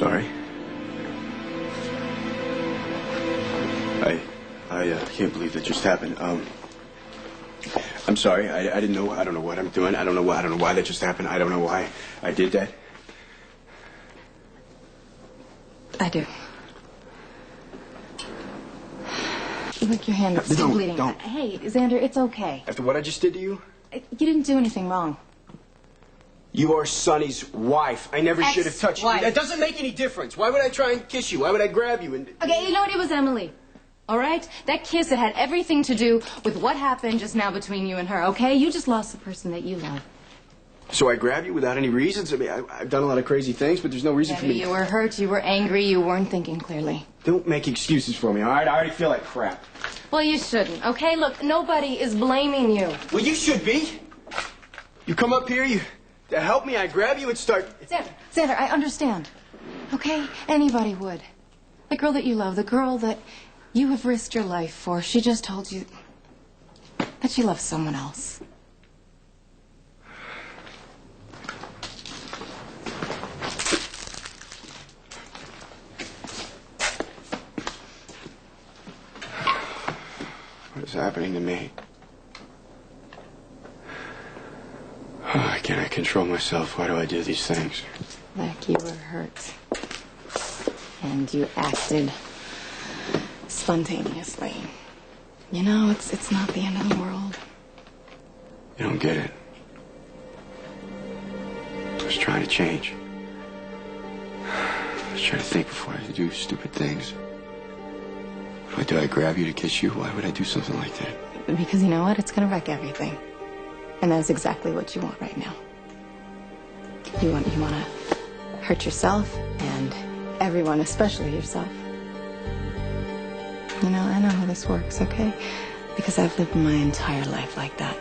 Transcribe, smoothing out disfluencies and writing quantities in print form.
sorry. I can't believe that just happened. I'm sorry. I didn't know. I don't know what I'm doing. I don't know why that just happened. I don't know why I did that. I do. Look, your hand is still bleeding. Don't. Hey, Xander, it's okay. After what I just did to you? You didn't do anything wrong. You are Sonny's wife. I never should have touched you. That doesn't make any difference. Why would I try and kiss you? Why would I grab you? Okay, you know what? It was Emily. All right? That kiss, it had everything to do with what happened just now between you and her, okay? You just lost the person that you love. So I grab you without any reasons? I mean, I've done a lot of crazy things, but there's no reason for me to... You were hurt, you were angry, you weren't thinking clearly. Don't make excuses for me, all right? I already feel like crap. Well, you shouldn't, okay? Look, nobody is blaming you. Well, you should be. You come up here, to help me, I grab you and start... Xander, I understand. Okay? Anybody would. The girl that you love, the girl that you have risked your life for, she just told you that she loves someone else. What is happening to me? Oh, can I control myself? Why do I do these things? Like you were hurt. And you acted spontaneously. You know, it's not the end of the world. You don't get it. I was trying to change. I was trying to think before I do stupid things. What do I grab you to kiss you? Why would I do something like that? Because you know what? It's going to wreck everything. And that's exactly what you want right now. You want to hurt yourself and everyone, especially yourself. You know, I know how this works, okay? Because I've lived my entire life like that.